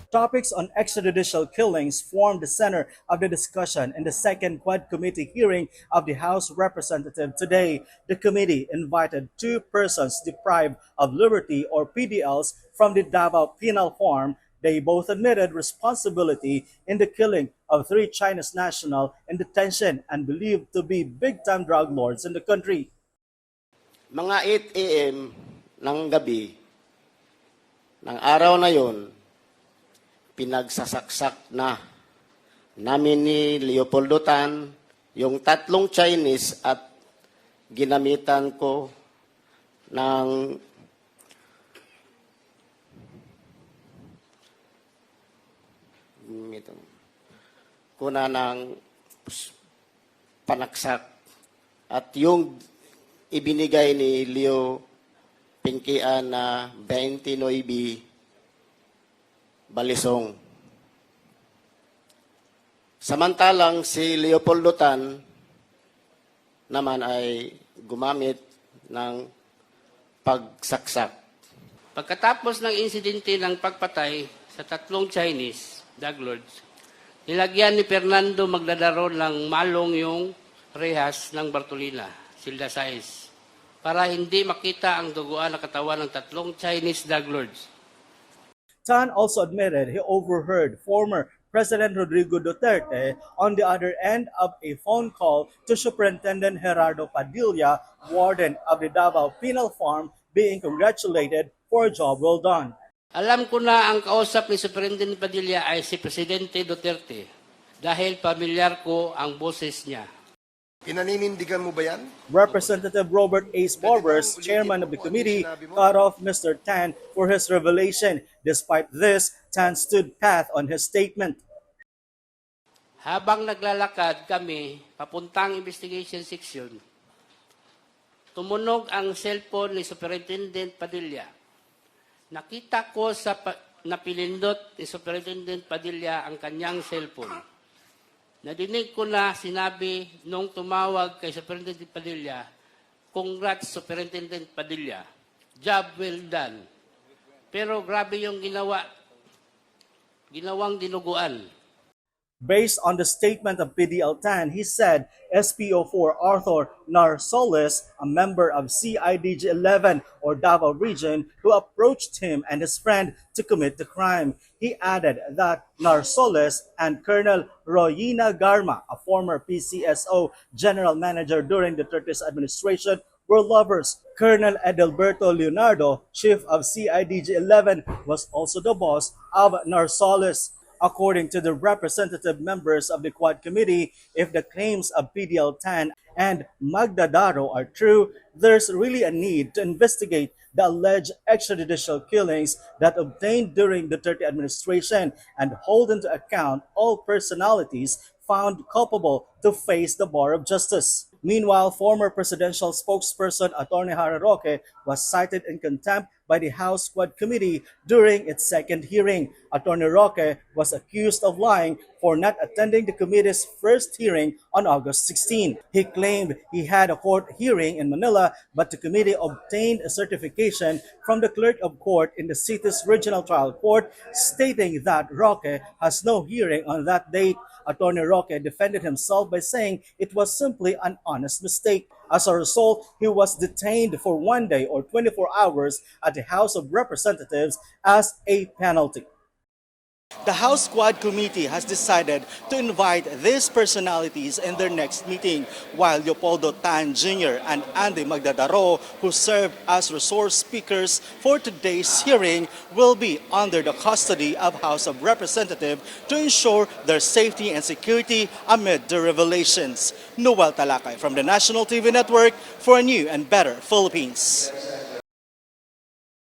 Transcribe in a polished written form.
Topics on extrajudicial killings formed the center of the discussion in the second Quad Committee hearing of the House Representative today. The committee invited two persons deprived of liberty or PDLs from the Davao Penal Farm. They both admitted responsibility in the killing of three Chinese nationals in detention and believed to be big-time drug lords in the country. Mga 8 a.m. ng gabi, ng araw na yon, pinagsasaksak na namin ni Leopoldo Tan yung tatlong Chinese at ginamitan ko ng panaksak at yung ibinigay ni Leo Pinkian na 29 balisong. Samantalang si Leopoldo Tan naman ay gumamit ng pagsaksak. Pagkatapos ng insidente ng pagpatay sa tatlong Chinese drug lords, nilagyan ni Fernando Magdadaron ng malong yung rehas ng Bartolina, Silda Sais, para hindi makita ang duguan na katawan ng tatlong Chinese drug lords. Tan also admitted he overheard former President Rodrigo Duterte on the other end of a phone call to Superintendent Gerardo Padilla, warden of the Davao Penal Farm, being congratulated for a job well done. Alam ko na ang kausap ni Superintendent Padilla ay si Presidente Duterte dahil pamilyar ko ang boses niya. Pinaninindigan mo ba yan? Representative Robert Ace Barbers, chairman of the committee, cut off Mr. Tan for his revelation. Despite this, Tan stood pat on his statement. Habang naglalakad kami papuntang investigation section, tumunog ang cellphone ni Superintendent Padilla. Nakita ko sa napilindot ni Superintendent Padilla ang kanyang cellphone. Nadinig ko na sinabi nung tumawag kay Superintendent Padilla, "Congrats, Superintendent Padilla. Job well done." Pero grabe yung ginawang dinuguan. Based on the statement of PDL Tan, he said SPO4 Arthur Narsoles, a member of CIDG-11 or Davao Region, who approached him and his friend to commit the crime. He added that Narsoles and Colonel Royina Garma, a former PCSO general manager during the Duterte administration, were lovers. Colonel Edelberto Leonardo, chief of CIDG-11, was also the boss of Narsoles. According to the representative members of the Quad Committee, if the claims of PDL Tan and Magdadaro are true, there's really a need to investigate the alleged extrajudicial killings that obtained during the Duterte administration and hold into account all personalities found culpable to face the bar of justice. Meanwhile, former presidential spokesperson Atty. Harry Roque was cited in contempt by the House Quad Committee during its second hearing. Atty. Roque was accused of lying for not attending the committee's first hearing on August 16. He claimed he had a court hearing in Manila, but the committee obtained a certification from the clerk of court in the city's regional trial court stating that Roque has no hearing on that date. Atty. Roque defended himself by saying it was simply an honest mistake. As a result, he was detained for 1 day or 24 hours at the House of Representatives as a penalty. The House Quad Committee has decided to invite these personalities in their next meeting, while Leopoldo Tan Jr. and Andy Magdadaro, who served as resource speakers for today's hearing, will be under the custody of House of Representatives to ensure their safety and security amid the revelations. Noel Talakay from the National TV Network for a new and better Philippines.